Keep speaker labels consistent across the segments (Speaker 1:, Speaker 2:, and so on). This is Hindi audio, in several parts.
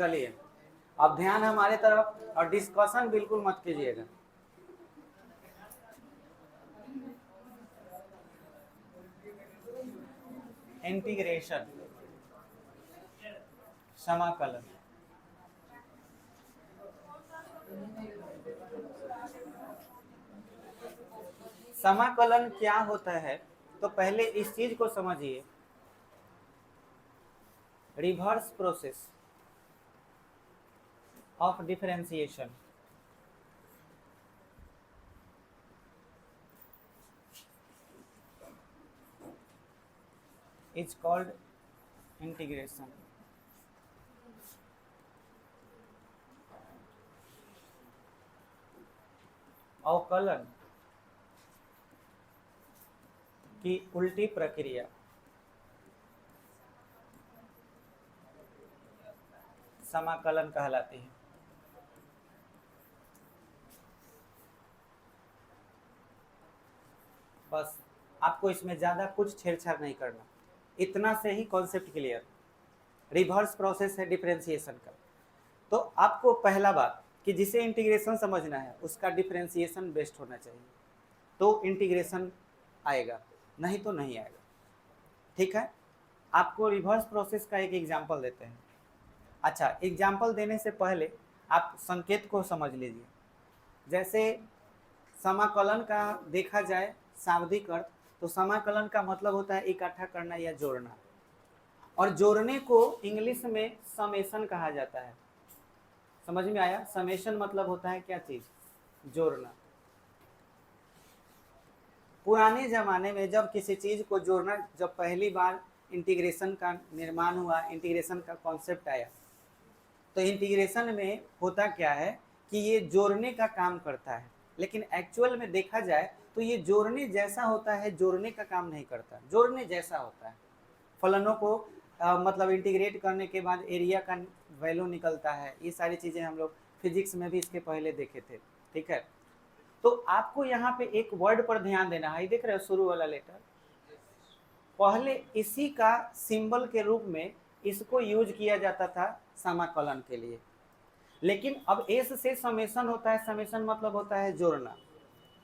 Speaker 1: चलिए अब ध्यान हमारे तरफ और डिस्कशन बिल्कुल मत कीजिएगा। इंटीग्रेशन, समाकलन। समाकलन क्या होता है, तो पहले इस चीज को समझिए, reverse process of differentiation. Is called integration. अवकलन की उल्टी प्रक्रिया समाकलन कहलाती है। बस आपको इसमें ज्यादा कुछ छेड़छाड़ नहीं करना, इतना से ही कॉन्सेप्ट क्लियर। रिवर्स प्रोसेस है डिफरेंशिएशन का। तो आपको पहला बात कि जिसे इंटीग्रेशन समझना है उसका डिफरेंशिएशन बेस्ट होना चाहिए, तो इंटीग्रेशन आएगा, नहीं तो नहीं आएगा। ठीक है, आपको रिवर्स प्रोसेस का एक एग्जांपल देते हैं। अच्छा, एग्जाम्पल देने से पहले आप संकेत को समझ लीजिए। जैसे समाकलन का देखा जाए शाब्दिक अर्थ, तो समाकलन का मतलब होता है इकट्ठा करना या जोड़ना, और जोड़ने को इंग्लिश में समेशन कहा जाता है। समझ में आया? समेशन मतलब होता है क्या चीज? जोड़ना। पुराने जमाने में जब किसी चीज को जोड़ना, जब पहली बार इंटीग्रेशन का निर्माण हुआ, इंटीग्रेशन का कॉन्सेप्ट आया, तो इंटीग्रेशन में होता क्या है कि ये जोड़ने का काम करता है, लेकिन एक्चुअल में देखा जाए तो ये जोड़ने जैसा होता है, जोड़ने का काम नहीं करता, जोड़ने जैसा होता है। फलनों को मतलब इंटीग्रेट करने के बाद एरिया का वैल्यू निकलता है। ये सारी चीज़ें हम लोग फिजिक्स में भी इसके पहले देखे थे। ठीक है, तो आपको यहाँ पे एक वर्ड पर ध्यान देना है, देख रहे हो शुरू वाला लेटर, पहले इसी का सिंबल के रूप में इसको यूज किया जाता था समाकलन के लिए, लेकिन अब एस से समेशन होता है। समेशन मतलब होता है जोड़ना।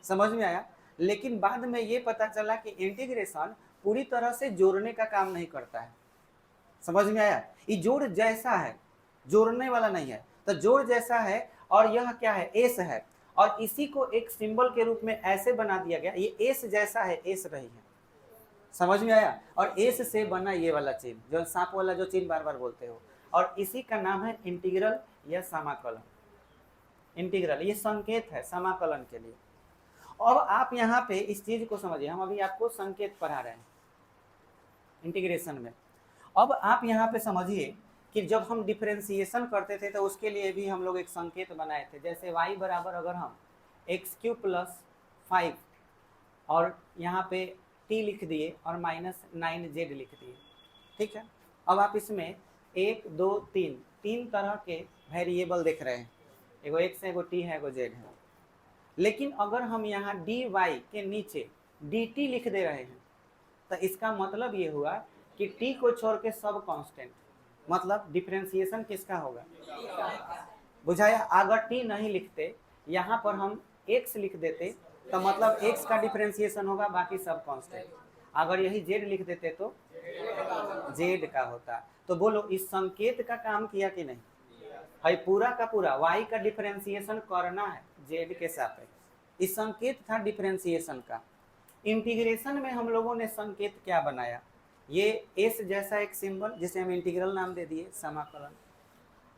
Speaker 1: समझ में आया? लेकिन बाद में ये पता चला कि इंटीग्रेशन पूरी तरह से जोड़ने का काम नहीं करता है। समझ में आया? ये जोड़ जैसा है, जोड़ने वाला नहीं है। तो जोड़ जैसा है, और यह क्या है? एस है, और इसी को एक सिंबल के रूप में ऐसे बना दिया गया, ये एस जैसा है, एस रही है। समझ में आया? और एस से बना ये वाला चिन्ह, जो सांप वाला जो चिन्ह बार बार बोलते हो, और इसी का नाम है इंटीग्रल या समाकलन। इंटीग्रल ये संकेत है समाकलन के लिए। अब आप यहाँ पे इस चीज को समझिए, हम अभी आपको संकेत पढ़ा रहे हैं इंटीग्रेशन में। अब आप यहाँ पे समझिए कि जब हम डिफरेंशिएशन करते थे तो उसके लिए भी हम लोग एक संकेत बनाए थे। जैसे y बराबर अगर हम x³ + 5 और यहाँ पे t लिख दिए और -9z लिख दिए। ठीक है, अब आप इसमें 1 2 3 तीन तरह के वेरिएबल देख रहे हैं, एगो x है, एगो t है, एगो z है। लेकिन अगर हम यहाँ dy के नीचे dt लिख दे रहे हैं, तो इसका मतलब ये हुआ कि t को छोड़ के सब कांस्टेंट, मतलब डिफरेंशिएशन किसका होगा? बुझाया? अगर t नहीं लिखते, यहाँ पर हम x लिख देते, तो मतलब x का डिफरेंशिएशन होगा, बाकी सब कांस्टेंट। अगर यही z लिख देते तो z का होता। तो बोलो, इस संकेत का काम किया कि नहीं? है, पूरा का पूरा y का डिफरेंशिएशन करना है z के सापेक्ष। इस संकेत था डिफरेंशिएशन का। इंटीग्रेशन में हम लोगों ने संकेत क्या बनाया? ये एस जैसा एक सिंबल, जिसे हम इंटीग्रल नाम दे दिए, समाकलन।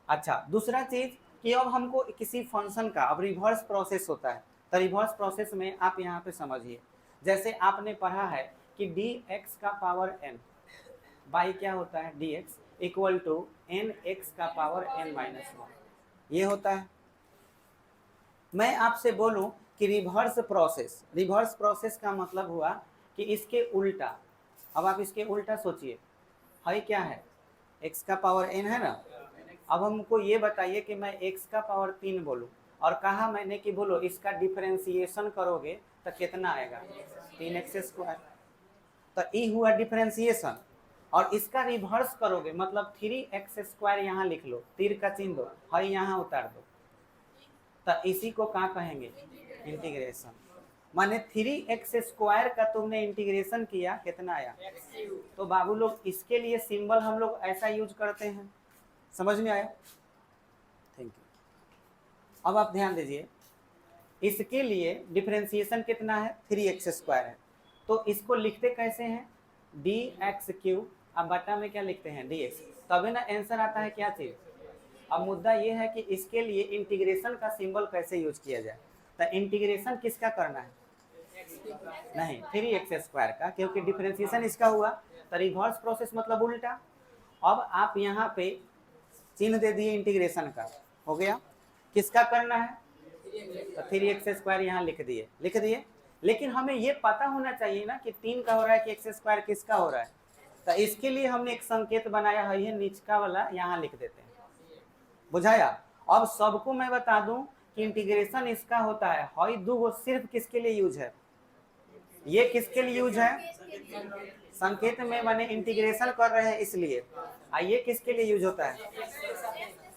Speaker 1: अच्छा, दूसरा चीज कि अब हमको किसी फंक्शन का अब रिवर्स प्रोसेस होता है, तो रिवर्स प्रोसेस में आप यहाँ पे समझिए, जैसे आपने पढ़ा है कि dx का पावर n बाई क्या होता है? dx इक्वल टू nx का पावर n-1, ये होता है। मैं आपसे बोलूं कि रिवर्स प्रोसेस का मतलब हुआ कि इसके उल्टा। अब आप इसके उल्टा सोचिए, है क्या है? x का पावर n है ना। अब हमको ये बताइए कि मैं x का पावर 3 बोलूं, और कहा मैंने कि बोलो इसका डिफरेंशिएशन करोगे तो कितना आएगा? 3x²। तो ये हुआ डिफरेंशिएशन। और इसका रिवर्स करोगे मतलब 3x² यहाँ लिख लो, तीर का चिन्ह दो, है यहाँ उतार दो, तो इसी को क्या कहेंगे, इंटीग्रेशन। माने 3x² का तुमने इंटीग्रेशन किया, कितना आया, तो बाबू लोग इसके लिए सिंबल हम लोग ऐसा यूज करते हैं, समझ में आया, थैंक यू। अब आप ध्यान दीजिए, इसके लिए डिफरेंशिएशन कितना है, 3x² है, तो इसको लिखते कैसे हैं, dx3, अब बटा में क्या लिखते हैं, dx, तभी ना आंसर आता है क्या चीज। अब मुद्दा ये है कि इसके लिए इंटीग्रेशन का सिंबल कैसे यूज किया जाए, तो इंटीग्रेशन किसका करना है, नहीं 3x² का, क्योंकि डिफरेंशिएशन इसका हुआ, तो रिवर्स प्रोसेस मतलब उल्टा। अब आप यहाँ पे चिन्ह दे दिए इंटीग्रेशन का, हो गया, किसका करना है, तो 3x² यहाँ लिख दिए, लेकिन हमें ये पता होना चाहिए ना कि 3 का हो रहा है कि x² किसका हो रहा है, तो इसके लिए हमने एक संकेत बनाया है, ये नीचका वाला यहाँ लिख देते हैं, बुझाया। अब सबको मैं बता दूं कि इंटीग्रेशन इसका होता है, हई दो सिर्फ किसके लिए यूज है, ये किसके लिए यूज है, संकेत में माने इंटीग्रेशन कर रहे हैं इसलिए, ये किसके लिए यूज होता है,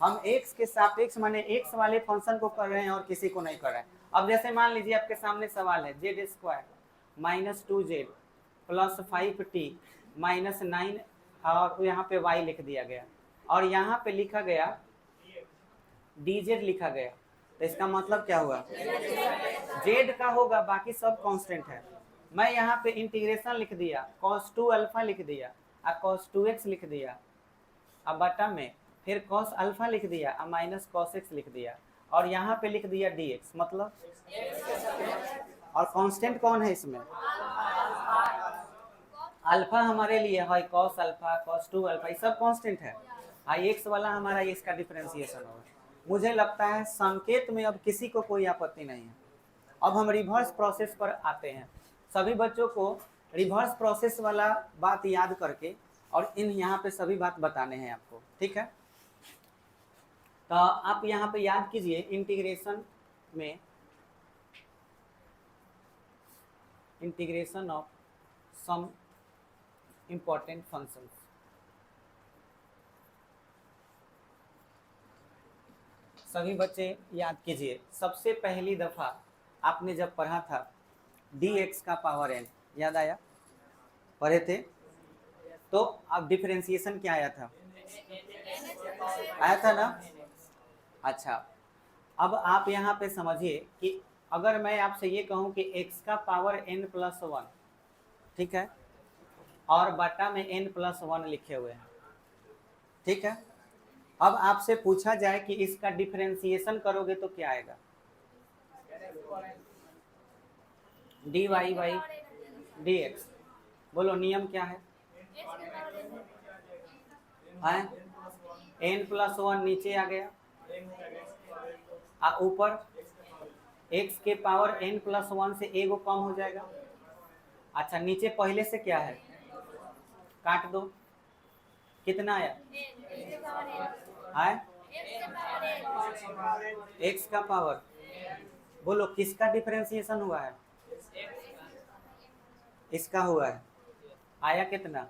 Speaker 1: हम x के सापेक्ष माने x वाले फंक्शन को कर रहे हैं और किसी को नहीं कर रहे हैं। अब जैसे मान लीजिए आपके सामने सवाल है, z² - 2z + 5t - 9, और यहाँ पे y लिख दिया गया, और यहाँ पे लिखा गया dz लिखा गया, तो इसका मतलब क्या हुआ, z का होगा, बाकी सब कांस्टेंट है। मैं यहाँ पे इंटीग्रेशन लिख दिया, cos 2 अल्फा लिख दिया, cos 2x लिख दिया, अब बटा में फिर cos अल्फा लिख दिया, माइनस cos x लिख दिया, और यहाँ पे लिख दिया dx, मतलब और कांस्टेंट कौन है इसमें, अल्फा हमारे लिए है, cos अल्फा, cos 2 अल्फा, ये सब कांस्टेंट है, x वाला हमारा इसका डिफरेंशिएशन होगा। मुझे लगता है संकेत में अब किसी को कोई आपत्ति नहीं है। अब हम रिवर्स प्रोसेस पर आते हैं, सभी बच्चों को रिवर्स प्रोसेस वाला बात याद करके और इन यहाँ पे सभी बात बताने हैं आपको, ठीक है। तो आप यहाँ पे याद कीजिए, इंटीग्रेशन में integration of some important functions, सभी बच्चे याद कीजिए, सबसे पहली दफा आपने जब पढ़ा था dx का पावर n, याद आया, पढ़े थे, तो अब डिफरेंशिएशन क्या आया था ना, अच्छा। अब आप यहाँ पे समझिए कि अगर मैं आपसे ये कहूँ कि x का पावर n+1, ठीक है, और बटा में n+1 लिखे हुए हैं, ठीक है। अब आपसे पूछा जाए कि इसका डिफरेंशिएशन करोगे तो क्या आएगा, dy बाई dx, बोलो नियम क्या है, n+1 नीचे आ गया, ऊपर x के पावर n+1 से एगो कम हो जाएगा, अच्छा नीचे पहले से क्या है, काट दो, कितना आया, x का पावर, बोलो किसका डिफरेंशिएशन हुआ है, इसका हुआ है, आया कितना,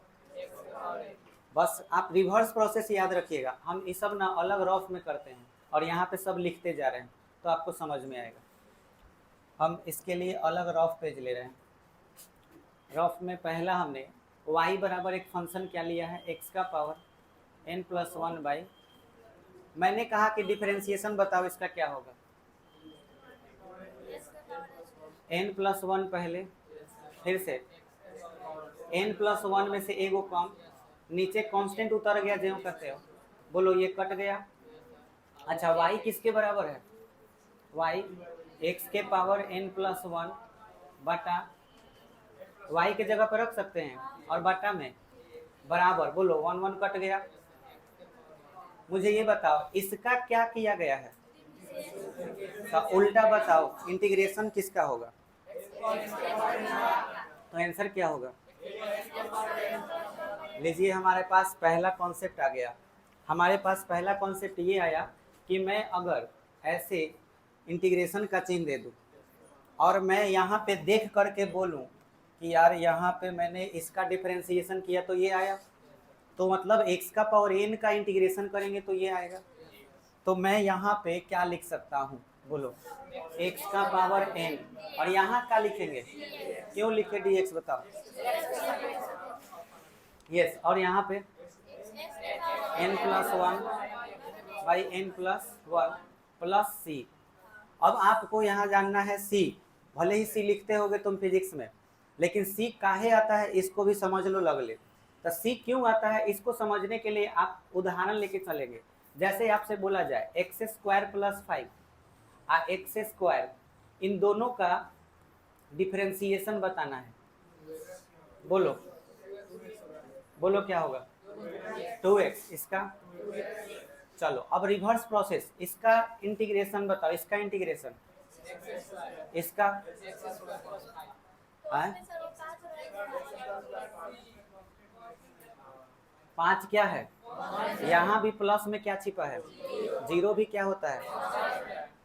Speaker 1: बस आप रिवर्स प्रोसेस याद रखिएगा, हम ये सब ना अलग रफ में करते हैं और यहाँ पे सब लिखते जा रहे हैं, तो आपको समझ में आएगा। हम इसके लिए अलग रफ पेज ले रहे हैं, रफ में पहला हमने y बराबर एक फंक्शन क्या लिया है, x का पावर n+1 बाई, मैंने कहा कि डिफरेंशिएशन बताओ इसका क्या होगा, n+1 पहले, फिर से n+1 में से एगो कम, नीचे कांस्टेंट उतर गया जो कहते हो, बोलो ये कट गया, अच्छा y किसके बराबर है, y x के पावर n+1 बटा, y के जगह पर रख सकते हैं, और बटा में बराबर, बोलो 1 1 कट गया। मुझे ये बताओ इसका क्या किया गया है, तो उल्टा बताओ इंटीग्रेशन किसका होगा, तो आंसर क्या होगा, लीजिए हमारे पास पहला कॉन्सेप्ट आ गया, हमारे पास पहला कॉन्सेप्ट ये आया कि मैं अगर ऐसे इंटीग्रेशन का चिन्ह दे दूं और मैं यहाँ पे देख करके बोलूं कि यार यहाँ पे मैंने इसका डिफरेंशिएशन किया तो ये आया, तो मतलब x का पावर n का इंटीग्रेशन करेंगे तो ये आएगा। तो मैं यहाँ पे क्या लिख सकता हूँ बोलो, x का पावर n, और यहाँ क्या लिखेंगे, क्यों लिखे dx बताओ। यस, और यहाँ पे n+1/n+1 प्लस c। अब आपको यहाँ जानना है c, भले ही c लिखते होगे तुम फिजिक्स में, लेकिन c काहे आता है इसको भी समझ लो लगले। तो c क्यों आता है इसको समझने के लिए आप उदाहरण लेके चलेंगे। जैसे आपसे बोला जाए x² + 5 x², इन दोनों का डिफरेंशिएशन बताना है, बोलो बोलो क्या होगा, 2x, इसका, चलो अब रिवर्स प्रोसेस, इसका इंटीग्रेशन बताओ, इसका इंटीग्रेशन, इसका है 5 क्या है, यहाँ भी प्लस में क्या छिपा है, 0 भी क्या होता है।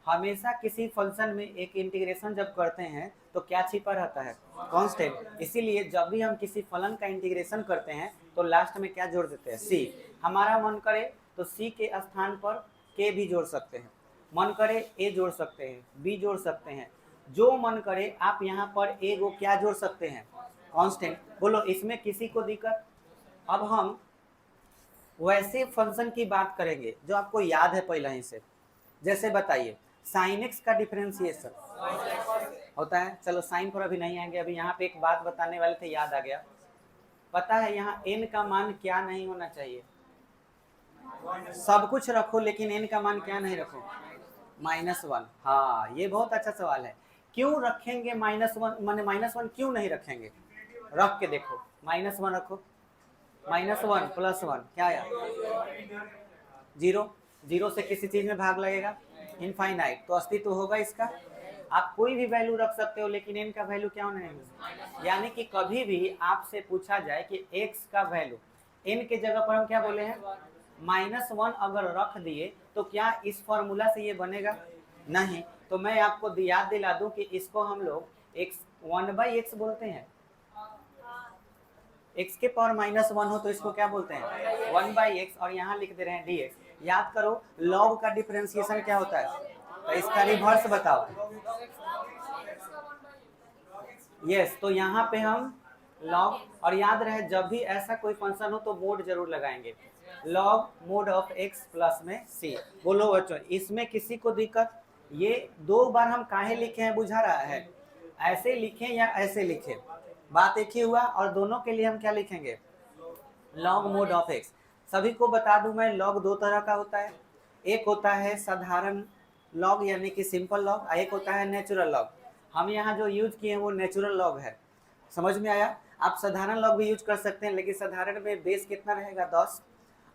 Speaker 1: हमेशा किसी फंक्शन में एक इंटीग्रेशन जब करते हैं तो क्या छिपा रहता है, कांस्टेंट। इसीलिए जब भी हम किसी फलन का इंटीग्रेशन करते हैं तो लास्ट में क्या जोड़ देते हैं, c। हमारा मन करे तो c के स्थान पर k भी जोड़ सकते हैं, मन करे a जोड़ सकते हैं, b जोड़ सकते हैं, जो मन करे आप यहाँ पर a को क्या जोड़ सकते हैं, कांस्टेंट। बोलो इसमें किसी को दिक्कत। अब हम वैसे फंक्शन की बात करेंगे जो आपको याद है पहले ही से। जैसे बताइए साइन एक्स का डिफरेंशिएशन होता है, चलो साइन पर अभी नहीं आएंगे, अभी यहाँ पे एक बात बताने वाले थे याद आ गया। पता है यहाँ n का मान क्या नहीं होना चाहिए, सब कुछ रखो लेकिन n का मान क्या नहीं रखो, -1। हाँ ये बहुत अच्छा सवाल है, क्यों रखेंगे -1, माने -1 क्यों नहीं रखेंगे, रख के देखो, -1 रखो, -1 + 1 क्या आया, 0। 0 से किसी चीज में भाग लगेगा, इनफाइनाइट, तो अस्तित्व होगा इसका। आप कोई भी वैल्यू रख सकते हो लेकिन n का वैल्यू क्या होना है, यानी कि कभी भी आपसे पूछा जाए कि x का वैल्यू, n के जगह पर हम क्या बोले हैं, -1 अगर रख दिए तो क्या इस फॉर्मूला से ये बनेगा, नहीं। तो मैं आपको याद दिला दूं कि इसको हम लोग x 1/x बोलते हैं, x के पावर -1 हो तो इसको क्या बोलते हैं, 1/x, और यहाँ लिख दे रहे हैं dx। याद करो log का डिफरेंशिएशन क्या होता है, तो इसका रिवर्स बताओ। यस, तो यहाँ पे हम log, और याद रहे जब भी ऐसा कोई फंक्शन हो तो मोड जरूर लगाएंगे, log mod of x plus में c। बोलो बच्चों इसमें किसी को दिक्कत, ये 2 बार हम काहे लिखे हैं बुझा रहा है, ऐसे लिखें या ऐसे लिखें बात एक ही हुआ। और दोनों के लिए हम क्या लिखेंगे, log mod ऑफ x। सभी को बता दूं मैं log 2 तरह का होता है, एक होता है साधारण log यानी कि सिंपल log, एक होता है नेचुरल log। हम यहाँ जो यूज किए हैं वो नेचुरल log है, समझ में आया। आप साधारण log भी यूज कर सकते हैं लेकिन साधारण में बेस कितना रहेगा, 10।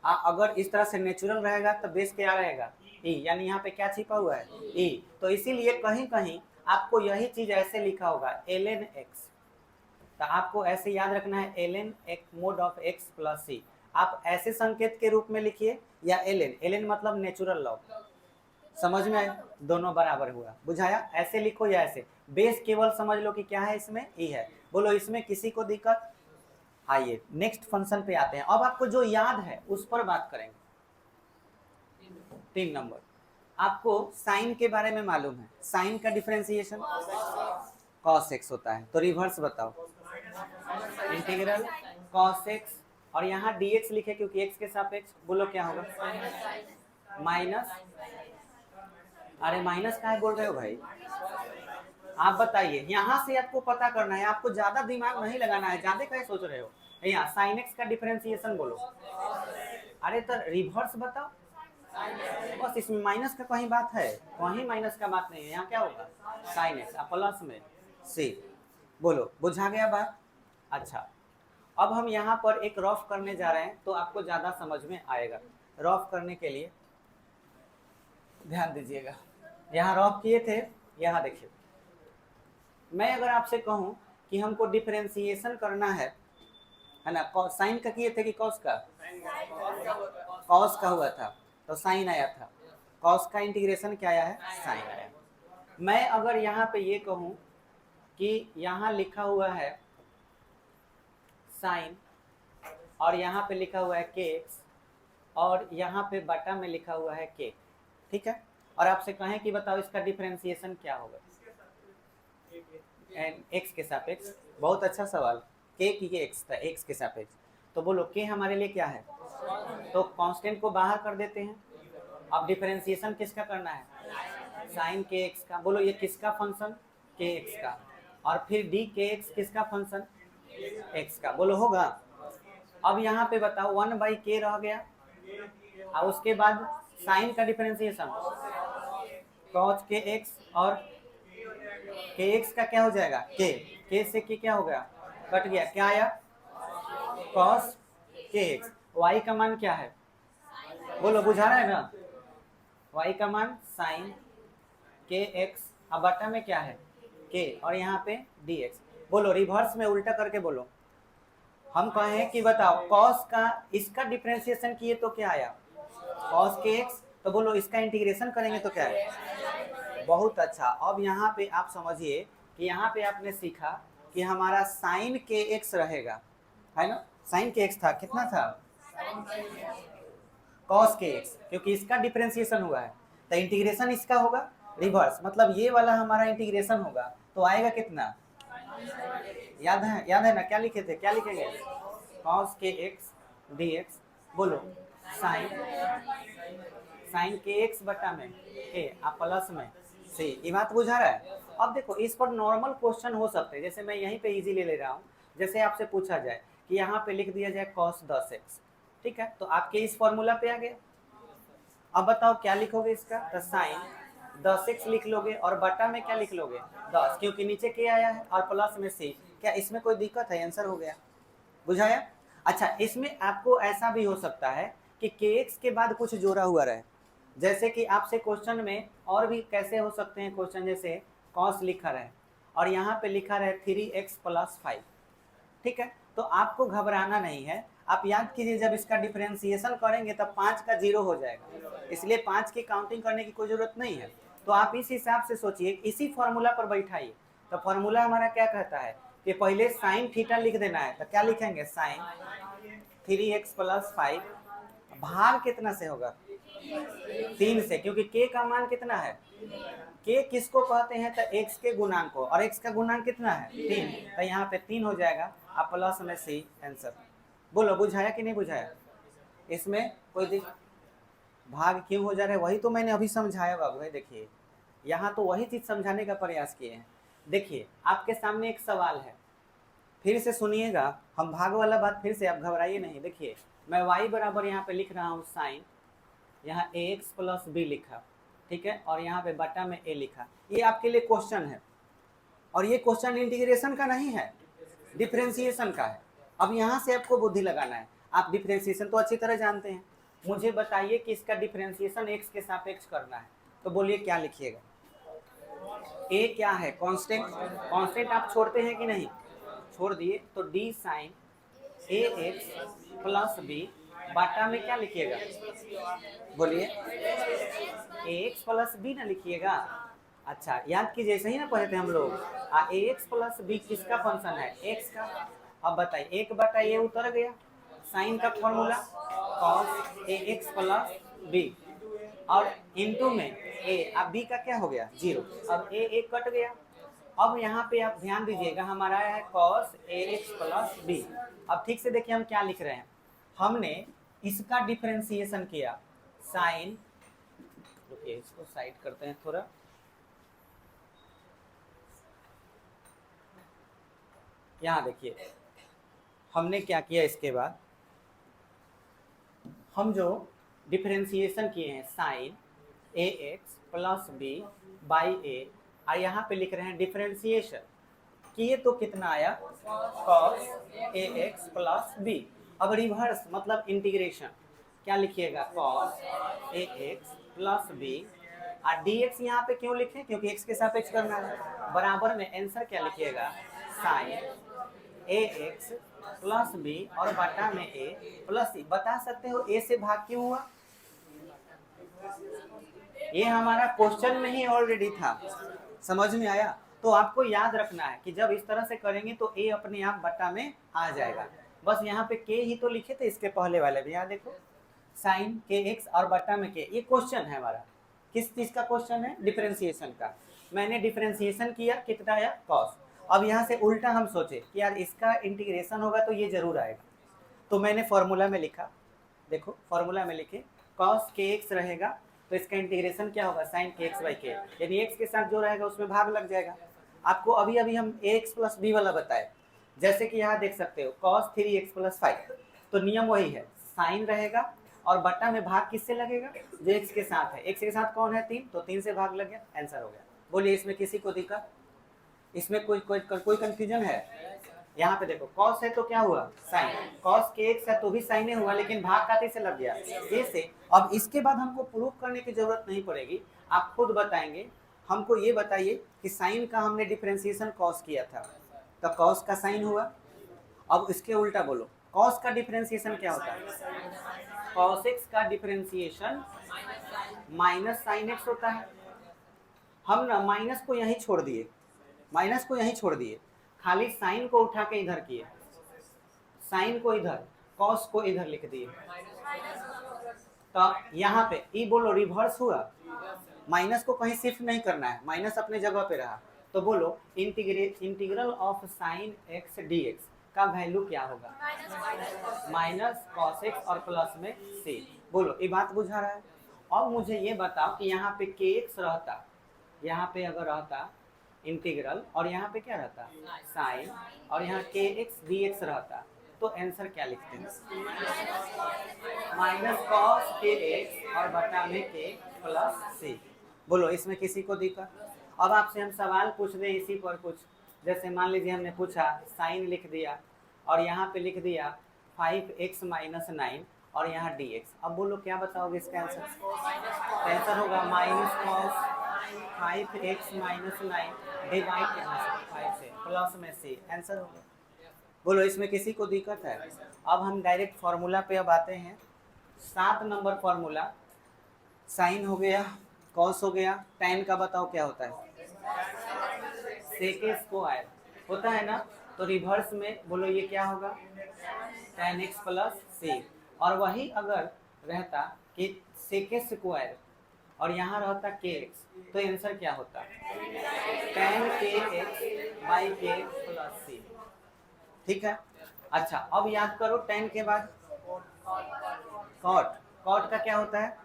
Speaker 1: अगर इस तरह से नेचुरल रहेगा तो बेस क्या रहेगा, e, यानी यहाँ पे क्या छिपा हुआ है, e। तो इसीलिए कहीं कहीं आपको यही चीज ऐसे लिखा होगा ln x, तो आपको ऐसे याद रखना है ln x mod of x plus c। आप ऐसे संकेत के रूप में लिखिए या ln मतलब नेचुरल लॉग, समझ में आया, दोनों बराबर हुआ, बुझाया। ऐसे लिखो या ऐसे, बेस केवल समझ लो कि क्या है इसमें, ई है। बोलो इसमें किसी को दिक्कत। आइए नेक्स्ट फंक्शन पे आते हैं, अब आपको जो याद है उस पर बात करेंगे। 3 नंबर, आपको साइन के बारे में मालूम है, साइन का डिफरेंशिएशन cos x होता है, तो रिवर्स बताओ, इंटीग्रल cos x, और यहाँ dx लिखे क्योंकि x के सापेक्ष, बोलो क्या होगा, माइनस, अरे माइनस कहाँ बोल रहे हो भाई, आप बताइए, यहाँ से आपको पता करना है, आपको ज्यादा दिमाग नहीं लगाना है, ज्यादा क्या सोच रहे हो। यहाँ साइन एक्स का डिफरेंशिएशन बोलो, अरे तो रिवर्स बताओ, बस इसमें माइनस का कहीं बात है, कहीं माइनस का बात नहीं है, यहाँ क्या होगा साइन एक्स प्लस में सी। बोलो बुझा गया बात। अच्छा अब हम यहाँ पर एक रफ करने जा रहे हैं तो आपको ज्यादा समझ में आएगा। रफ करने के लिए ध्यान दीजिएगा, यहाँ रफ किए थे, यहाँ देखिए, मैं अगर आपसे कहूँ कि हमको डिफरेंशिएशन करना है ना, साइन का किए थे कि कॉस का, कॉस का हुआ था तो साइन आया था, कॉस का इंटीग्रेशन क्या आया है, साइन आया। मैं अगर यहाँ पे ये कहूँ कि यहाँ लिखा हुआ है साइन और यहाँ पे लिखा हुआ है kx और यहाँ पे बटा में लिखा हुआ है k, ठीक है। और आपसे कहें कि बताओ इसका डिफरेंशिएशन क्या होगा x के सापेक्ष, बहुत अच्छा सवाल। k की x था, x के सापेक्ष, तो बोलो k हमारे लिए क्या है, तो कांस्टेंट को बाहर कर देते हैं। अब डिफरेंशिएशन किसका करना है, साइन के एक्स का। बोलो ये किसका फंक्शन, के एक्स का, और फिर डी के एक्स किसका फंक्शन, एक्स का। बोलो होगा। अब यहाँ पे बताओ 1/k रह गया, और उसके बाद साइन का डिफरेंशिएशन cos के एक्स, और के एक्स का क्या हो जाएगा, के से के क्या हो गया, कट गया, क्या आया, cos के एक्स। वाई का मान क्या है, बोलो बुझा रहा है ना, y का मान साइन के एक्स, अब बटा में क्या है k, और यहाँ पे dx। बोलो रिवर्स में उल्टा करके बोलो। हम कहें कि बताओ cos का इसका डिफरेंशिएशन किए तो क्या आया, cos के एक्स, तो बोलो इसका इंटीग्रेशन करेंगे तो क्या है, बहुत अच्छा। अब यहाँ पे आप समझिए कि यहाँ पे आपने सीखा कि हमारा साइन के एक्स रहेगा, है ना, साइन के एक्स था, कितना था, cos के एक्स, क्योंकि इसका डिफरेंशिएशन हुआ है, तो इंटीग्रेशन इसका होगा रिवर्स, मतलब ये वाला हमारा इंटीग्रेशन होगा, तो आएगा कितना, याद है ना, क्या लिखे थे, क्या लिखेंगे, cos के एक्स dx। बोलो साइन के एक्स बटा में a, आप प्लस में c, ये बात बुझा रहा है। अब देखो इस पर नॉर्मल क्वेश्चन हो सकते हैं, जैसे मैं यहीं पे इजी ले रहा हूँ, जैसे आपसे पूछा जाए कि यहाँ पे लिख दिया जाए cos 10x, ठीक है, तो आपके इस फॉर्मूला पे आ गया। अब बताओ क्या लिखोगे इसका, तो साइन 10x लिख लोगे, और बटा में क्या लिख लोगे 10, क्योंकि नीचे के आया है, और प्लस में c। क्या इसमें कोई दिक्कत है, आंसर हो गया, बुझाया। अच्छा, इसमें आपको ऐसा भी हो सकता है कि kx के बाद कुछ जोड़ा हुआ रहे, जैसे कि आपसे क्वेश्चन में और भी कैसे हो सकते हैं क्वेश्चन, जैसे cos लिखा रहे और यहाँ पे लिखा रहे 3x + 5, ठीक है, तो आपको घबराना नहीं है। आप याद कीजिए जब इसका डिफरेंशिएशन करेंगे तब 5 का 0 हो जाएगा, इसलिए 5 की काउंटिंग करने की कोई जरूरत नहीं है। तो आप इस हिसाब से सोचिए, इसी फॉर्मूला पर बैठाइए। तो फॉर्मूला हमारा क्या कहता है कि पहले साइन थीटा लिख देना है, तो क्या लिखेंगे, साइन 3x + 5 भाग कितना से होगा, 3 से, क्योंकि k का मान कितना है, k किसको कहते हैं, तो x के गुणांक को, और x का गुणांक कितना है 3, तो यहाँ पे 3 हो जाएगा, आप प्लस में c आंसर। बोलो बुझाया कि नहीं बुझाया, इसमें कोई भाग क्यों हो जा रहा है, वही तो मैंने अभी समझाया बाबू है। देखिए यहाँ तो वही चीज समझाने का प्रयास किए हैं। देखिए आपके सामने एक सवाल है, फिर से सुनिएगा, हम भाग वाला बात फिर से, आप घबराइए नहीं। देखिए मैं y बराबर यहाँ पे लिख रहा हूँ साइन, यहाँ ax + b लिखा, ठीक है, और यहाँ पे बटा में a लिखा। ये आपके लिए क्वेश्चन है, और ये क्वेश्चन इंटीग्रेशन का नहीं है, डिफरेंशिएशन का है। अब यहाँ से आपको बुद्धि लगाना है, आप डिफरेंशिएशन तो अच्छी तरह जानते हैं। मुझे बताइए कि इसका डिफरेंशिएशन x के सापेक्ष करना है, तो बोलिए क्या लिखिएगा, a क्या है, कांस्टेंट, कांस्टेंट आप छोड़ते हैं कि नहीं, छोड़ दिए, तो d sin ax + b बाटा में क्या लिखिएगा, बोलिए ax + b ना लिखिएगा। अच्छा याद कीजिए, सही ना पढ़े थे हम लोग, ax + b किसका फंक्शन है, x का। अब बताइए 1/a उतर गया, साइन का फॉर्मूला cos ax + b, और इनटू में a, अब b का क्या हो गया 0, अब a कट गया। अब यहाँ पे आप ध्यान दीजिएगा, हमारा है cos ax + b। अब ठीक से देखिए हम क्या लिख रहे हैं, हमने इसका डिफरेंशिएशन किया, साइन, रुकिए इसको साइड करते हैं थोड़ा, यहाँ देखिए हमने क्या किया, इसके बाद हम जो डिफरेंशिएशन किए हैं sine ax + b by a, और यहाँ पे लिख रहे हैं डिफरेंशिएशन किए तो कितना आया cos ax + b। अब रिवर्स मतलब इंटीग्रेशन, क्या लिखिएगा cos ax + b, और dx यहाँ पे क्यों लिखे, क्योंकि x के सापेक्ष करना है, बराबर में आंसर क्या लिखिएगा sin ax + b, और बटा में a + c। बता सकते हो a से भाग क्यों हुआ, ये हमारा क्वेश्चन में ही ऑलरेडी था, समझ में आया। तो आपको याद रखना है कि जब इस तरह से करेंगे तो a अपने आप बटा में आ जाएगा। बस यहाँ पे के ही तो लिखे थे इसके पहले वाले भी, यहाँ देखो साइन के एक्स और बटा में के, ये क्वेश्चन है हमारा। किस चीज़ का क्वेश्चन है? डिफरेंशिएशन का। मैंने डिफरेंशिएशन किया, कितना आया? कॉस। अब यहाँ से उल्टा हम सोचे कि यार इसका इंटीग्रेशन होगा तो ये जरूर आएगा, तो मैंने फॉर्मूला में लिखा, देखो फॉर्मूला में लिखे कॉस के एक्स रहेगा तो इसका इंटीग्रेशन क्या होगा? साइन के एक्स बाई के, यानी एक्स के साथ जो रहेगा उसमें भाग लग जाएगा। आपको अभी अभी हम ए एक्स प्लस बी वाला बताए, जैसे कि यहाँ देख सकते हो कॉस 3x प्लस 5, तो नियम वही है, साइन रहेगा और बटा में भाग किससे लगेगा? जो एक्स के साथ है। एक्स के साथ कौन है? 3, तो 3 से भाग लग गया, आंसर हो गया। बोलिए इसमें किसी को दिक्कत? इसमें कोई कंफ्यूजन है? यहाँ पे देखो कॉस है तो क्या हुआ? साइन। कॉस के एक्स है तो भी साइन हुआ, लेकिन भाग का से लग गया ए से। अब इसके बाद हमको प्रूफ करने की जरूरत नहीं पड़ेगी, आप खुद बताएंगे। हमको ये बताइए कि साइन का हमने डिफरेंशिएशन कॉस किया था, तो कॉस का साइन हुआ। अब इसके उल्टा बोलो, कॉस का डिफरेंशिएशन क्या होता है? कॉस एक्स का डिफरेंशिएशन माइनस साइन एक्स होता है। हम ना माइनस को यहीं छोड़ दिए, माइनस को यहीं छोड़ दिए, खाली साइन को उठा के इधर किए, साइन को इधर, कॉस को इधर लिख दिए। तो यहाँ पे ई बोलो रिवर्स हुआ, माइनस को कहीं शिफ्ट नहीं करना है, माइनस अपने जगह पे रहा। तो बोलो integral of sine x d x का वैल्यू क्या होगा? माइनस कॉस एक्स और प्लस में सी। बोलो ये बात बुझा रहा है? अब मुझे ये बताओ कि यहाँ पे के एक्स रहता, यहाँ पे अगर रहता इंटीग्रल और यहाँ पे क्या रहता? साइन, और यहाँ के एक्स डी एक्स रहता, तो आंसर क्या लिखते हैं? माइनस कॉस के एक्स और बटा में के प्लस सी। बोलो इसमें किसी को दिक्कत? अब आपसे हम सवाल पूछ रहे इसी पर कुछ, जैसे मान लीजिए हमने पूछा साइन लिख दिया और यहाँ पे लिख दिया 5x माइनस 9 और यहाँ dx। अब बोलो क्या बताओगे इसका आंसर? आंसर होगा minus cos 5x minus 9 divide यहाँ से 5 से प्लस में सी, आंसर होगा। बोलो इसमें किसी को दिक्कत है? अब हम डायरेक्ट फार्मूला पे अब आते हैं। 7 नंबर फार्मूला, साइन हो गया, कॉस हो गया, tan का बताओ क्या होता है? सेक स्क्वायर होता है ना, तो रिवर्स में बोलो ये क्या होगा? tan x प्लस सी। और वही अगर रहता कि सेक स्क्वायर और यहाँ रहता के एक्स, तो आंसर क्या होता? tan के एक्स बाई के प्लस सी। ठीक है, अच्छा अब याद करो tan के बाद कॉट, कॉट का क्या होता है?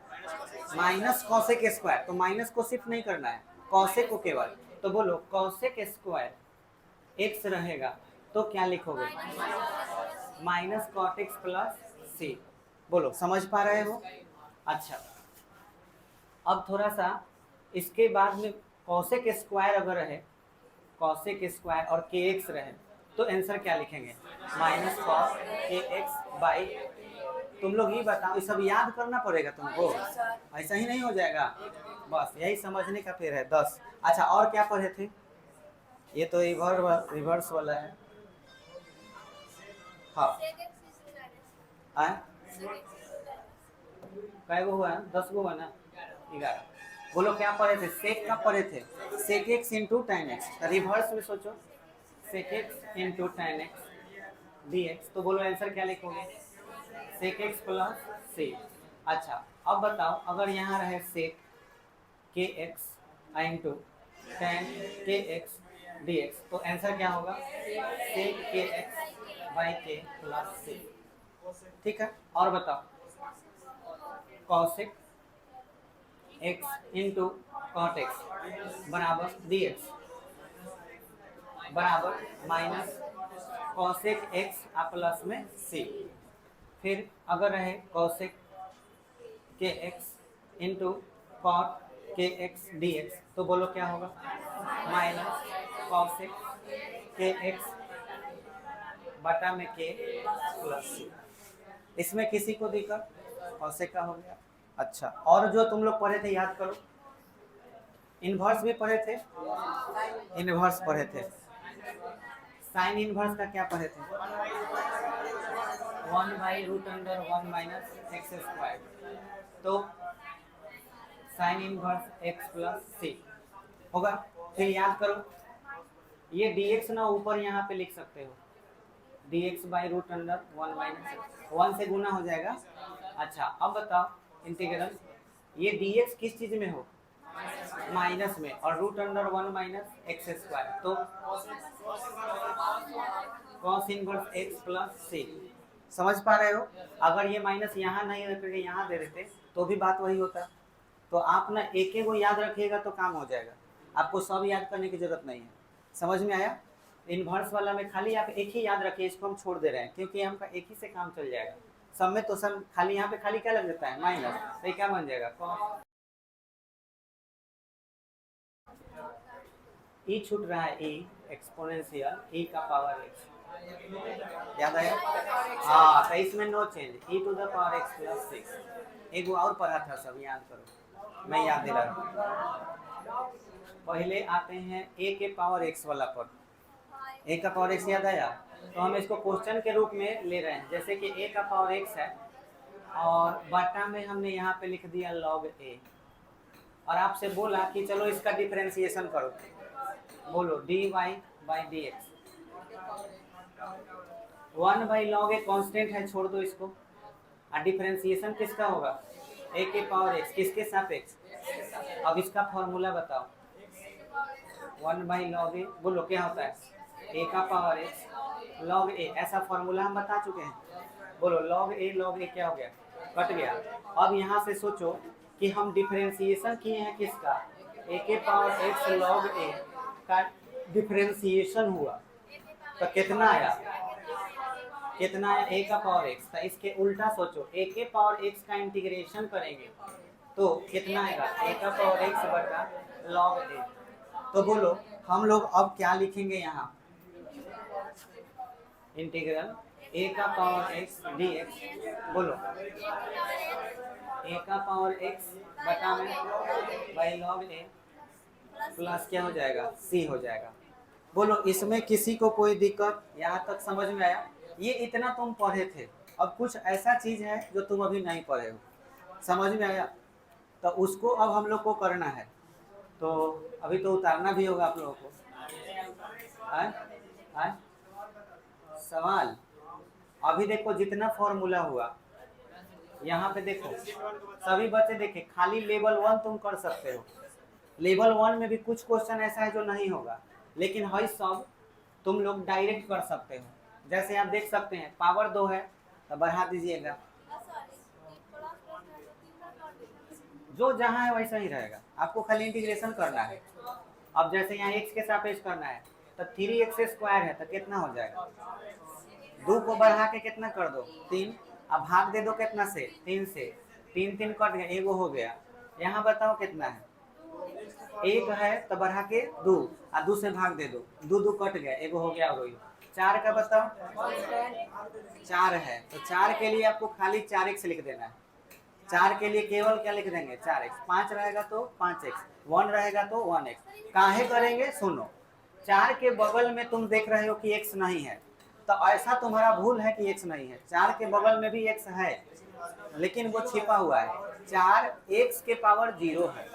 Speaker 1: माइनस कॉसेक स्क्वायर, तो माइनस को शिफ्ट नहीं करना है, कॉसेक को केवल। तो बोलो कॉसेक स्क्वायर एक्स रहेगा तो क्या लिखोगे? माइनस कॉट एक्स प्लस सी। बोलो समझ पा रहे हो? अच्छा अब थोड़ा सा इसके बाद में कॉसेक स्क्वायर अगर रहे, कॉसेक स्क्वायर और के एक्स रहे, तो आंसर क्या लिखेंगे? माइनस कॉस के एक्स बाई। तुम लोग ये बताओ, ये सब याद करना पड़ेगा तुमको, ऐसा ही नहीं हो जाएगा, बस यही समझने का फिर है 10। अच्छा और क्या पढ़े थे? ये तो रिवर्स वाला है। हाँ कै गो हुआ? 10 गो हुआ ना, 11। बोलो क्या पढ़े थे? सेक का पढ़े थे, sec x into tan x. Reverse में सोचो, sec x into tan x d x, तो बोलो आंसर क्या लिखोगे? Sec x plus c. अच्छा अब बताओ अगर यहाँ रहे सेक के एक्स इंटू tan के एक्स डी एक्स, तो आंसर क्या होगा? सेक के एक्स बाई के प्लस सी। ठीक है, और बताओ cosec x into cot x बराबर डी एक्स बराबर माइनस कॉसेक एक्स प्लस में सी। फिर अगर रहे कॉसेक के एक्स इंटू कॉट के एक्स डी एक्स, तो बोलो क्या होगा? माइनस कॉसेक के एक्स बटा में के प्लस सी। इसमें किसी को दिक्कत? कॉसेक का हो गया। अच्छा और जो तुम लोग पढ़े थे याद करो, इनवर्स भी पढ़े थे, इनवर्स पढ़े थे। साइन इनवर्स का क्या पढ़े थे? 1/√1 माइनस एक्स स्क्वायर, तो साइन इनवर्स एक्स प्लस सी होगा। फिर याद करो ये dx ना ऊपर यहाँ पे लिख सकते हो, dx by root under 1 minus 1 से गुना हो जाएगा। अच्छा अब बताओ इंटीग्रल ये dx किस चीज में हो, माइनस में, और root under 1 minus x square, तो cos inverse x plus c। समझ पा रहे हो? अगर ये माइनस यहाँ नहीं रखेंगे यहाँ दे देते तो भी बात वही होता। तो आप ना एक एक को याद रखिएगा तो काम हो जाएगा, आपको सब याद करने की जरूरत नहीं है। समझ में आया? इन्वर्स वाला में खाली आप एक ही याद रखिए, इसको हम छोड़ दे रहे हैं क्योंकि हमका एक ही से काम चल जाएगा। सब में तो सब खाली यहाँ पे खाली क्या लग जाता है, माइनस, तो क्या बन जाएगा, cos ई छूट रहा है, ई एक्सपोनेंशियल ई का पावर एक्स, याद आया? हाँ, तो इसमें no change, e to the power x plus 6। एक और पढ़ा था, सब याद करो, मैं याद दिला रहा हूँ। पहले आते हैं ए के पावर एक्स वाला पर, ए का पावर एक्स याद आया? तो हम इसको क्वेश्चन के रूप में ले रहे हैं, जैसे कि ए का पावर एक्स है और बटा में हमने यहाँ पे लिख दिया log ए, और आपसे बोला कि चलो इसका डिफरेंशिएशन करो, बोलो dy by D x. 1 by log a constant है, छोड़ दो इसको, और डिफरेंशिएशन किसका होगा, ए के पावर एक्स, किसके सापेक्ष? अब इसका फॉर्मूला बताओ, 1 बाई लॉग ए, बोलो क्या होता है, ए का पावर एक्स लॉग ए, ऐसा फॉर्मूला हम बता चुके हैं। बोलो लॉग ए क्या हो गया, कट गया। अब यहाँ से सोचो कि हम डिफरेंशिएशन किए हैं किसका, ए के पावर एक्स लॉग ए का डिफरेंशिएशन हुआ, तो कितना आया, कितना आया, ए का पावर एक्स। तो इसके उल्टा सोचो, ए के पावर एक्स का इंटीग्रेशन करेंगे तो कितना आएगा, ए का पावर एक्स बटा लॉग ए। तो बोलो हम लोग अब क्या लिखेंगे यहाँ, इंटीग्रल ए का पावर एक्स डी एक्स, बोलो ए का पावर एक्स बटा में बाई लॉग ए प्लस क्या हो जाएगा, सी हो जाएगा। बोलो इसमें किसी को कोई दिक्कत, यहाँ तक समझ में आया? ये इतना तुम पढ़े थे, अब कुछ ऐसा चीज है जो तुम अभी नहीं पढ़े हो, समझ में आया? तो उसको अब हम लोग को करना है, तो अभी तो उतारना भी होगा आप लोगों को। सवाल अभी देखो, जितना फॉर्मूला हुआ यहाँ पे देखो, सभी बच्चे देखे, खाली लेवल 1 तुम कर सकते हो, लेवल 1 में भी कुछ क्वेश्चन ऐसा है जो नहीं होगा, लेकिन हर सब तुम लोग डायरेक्ट कर सकते हो। जैसे आप देख सकते हैं पावर 2 है तो बढ़ा दीजिएगा, जो जहाँ है वैसा ही रहेगा, आपको खाली इंटीग्रेशन करना है। अब जैसे यहाँ x के सापेक्ष करना है तो 3x² है तो कितना हो जाएगा, 2 को बढ़ा के कितना कर दो, 3, अब भाग दे दो कितना से, 3 से, 3 3 कट गया, एगो हो गया। यहाँ बताओ कितना है, 1 है तो बढ़ा के 2, और 2 से भाग दे दो, 2 2 कट गया, एगो हो गया, और 4 का बताओ, 4 है तो 4 के लिए आपको खाली 4x लिख देना है, 4 के लिए केवल क्या लिख देंगे, 4x, 5 रहेगा तो 5x, 1 रहेगा तो 1x। काहे करेंगे, सुनो, 4 के बगल में तुम देख रहे हो कि x नहीं है, तो ऐसा तुम्हारा भूल है कि x नहीं है, 4 के बगल में भी x है लेकिन वो छिपा हुआ है, 4 x के पावर 0 है,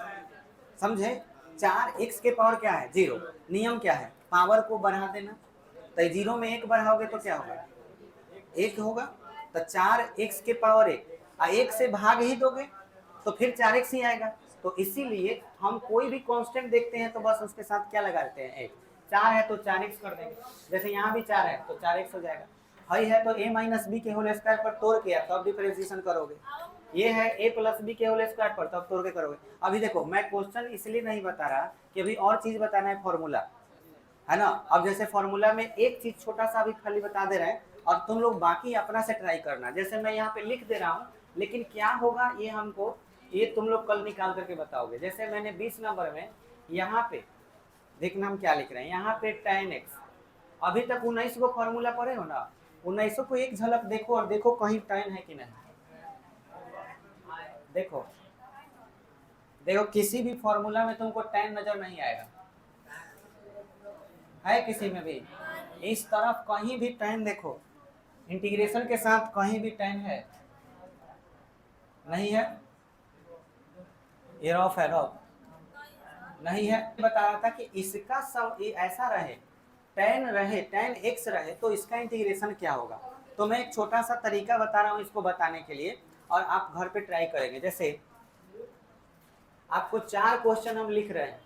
Speaker 1: समझे? 4 x के पावर क्या है, 0। नियम क्या है, पावर को बढ़ा देना, तो 0 में 1 बढ़ाओगे तो क्या होगा, 1 होगा, तो 4x के पावर 1, 1 से भाग ही दोगे तो फिर 4x ही आएगा। तो इसीलिए हम कोई भी कांस्टेंट देखते हैं तो बस उसके साथ क्या लगा देते हैं, 1। 4 है तो 4x कर देंगे, जैसे यहाँ भी 4 है तो 4x हो जाएगा, हई है तो a माइनस बी के होल स्क्वायर पर तोड़ के तब डिफरेंशिएशन करोगे, ये है a प्लस बी के होल स्क्वायर पर तब तोड़ के करोगे। अभी देखो मैं क्वेश्चन इसलिए नहीं बता रहा कि अभी और चीज बताना है, फॉर्मूला है ना। अब जैसे फॉर्मूला में एक चीज छोटा सा भी खाली बता दे रहे हैं और तुम लोग बाकी अपना से ट्राई करना, जैसे मैं यहाँ पे लिख दे रहा हूँ, लेकिन क्या होगा ये हमको, ये तुम लोग कल निकाल करके बताओगे। जैसे मैंने 20 नंबर में यहाँ पे देखना हम क्या लिख रहे हैं, यहाँ पे tan x, अभी तक 19 को फॉर्मूला पढ़े हो ना, 19 को एक झलक देखो और देखो कहीं tan है कि नहीं। देखो देखो किसी भी फॉर्मूला में तुमको tan नजर नहीं आएगा, है किसी में भी, इस तरफ कहीं भी tan देखो, इंटीग्रेशन के साथ कहीं भी tan है, नहीं है, ये रफ है, रफ नहीं है। बता रहा था कि इसका सब ये ऐसा रहे tan रहे, tan x रहे तो इसका इंटीग्रेशन क्या होगा। तो मैं एक छोटा सा तरीका बता रहा हूँ इसको बताने के लिए, और आप घर पे ट्राई करेंगे। जैसे आपको 4 क्वेश्चन हम लिख रहे हैं,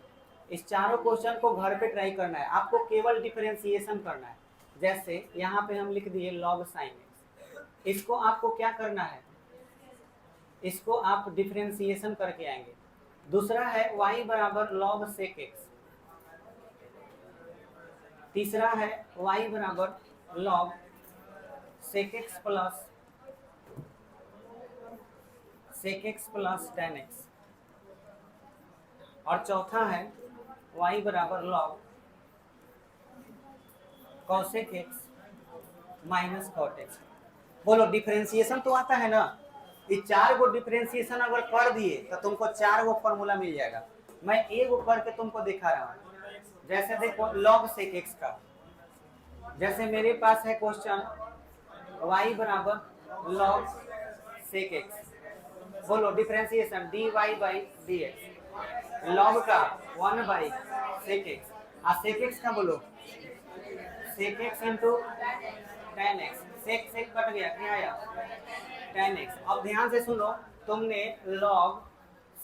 Speaker 1: इस चारों क्वेश्चन को घर पे ट्राई करना है, आपको केवल डिफरेंशिएशन करना है। जैसे यहाँ पे हम लिख दिए log sin x, इसको आपको क्या करना है, इसको आप डिफरेंशिएशन करके आएंगे। दूसरा है y बराबर log sec x, तीसरा है y बराबर log sec x plus tan x, और चौथा है y बराबर log cosec x minus cot x। बोलो डिफरेंशिएशन तो आता है ना, ये 4 गो डिफरेंशिएशन अगर कर दिए तो तुमको 4 गो फॉर्मूला मिल जाएगा। मैं एक गो करके तुमको दिखा रहा हूँ। जैसे देखो log sec x का, जैसे मेरे पास है क्वेश्चन y बराबर log sec x, बोलो differentiation dy by dx, log का 1 बाई sec x, और sec x का बोलो sec x into tan x, sec sec cut गया, क्या आया tan x। अब ध्यान से सुनो, तुमने log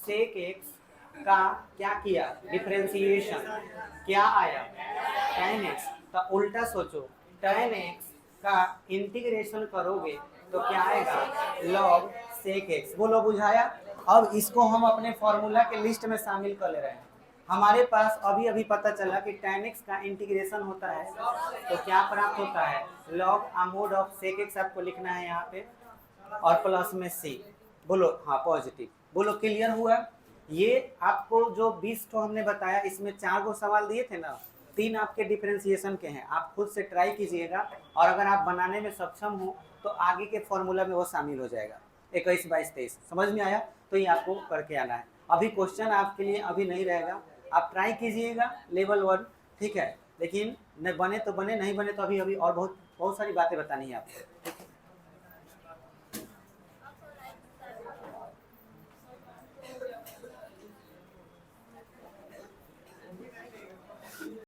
Speaker 1: sec x का क्या किया, डिफरेंशिएशन, क्या आया tan x। तो उल्टा सोचो, tan x का इंटीग्रेशन करोगे तो क्या आएगा log sec x। बोलो बुझाया। अब इसको हम अपने फॉर्मूला के लिस्ट में शामिल कर ले रहे हैं। हमारे पास अभी अभी पता चला कि tan x का इंटीग्रेशन होता है तो क्या प्राप्त होता है log mode of sec x, आपको लिखना है यहाँ पे, और प्लस में c। बोलो हाँ पॉजिटिव। बोलो क्लियर हुआ। ये आपको जो 20 को हमने बताया, इसमें 4 गो सवाल दिए थे ना, 3 आपके डिफरेंशिएशन के हैं। आप खुद से ट्राई कीजिएगा, और अगर आप बनाने में सक्षम हो तो आगे के फॉर्मूला में वो शामिल हो जाएगा। 21, 22, 23 समझ में आया। तो ये आपको करके आना है। अभी क्वेश्चन आपके लिए अभी नहीं रहेगा, आप ट्राई कीजिएगा लेवल 1, ठीक है। लेकिन न बने तो बने, नहीं बने तो अभी और बहुत सारी बातें बतानी है आपको, ठीक है।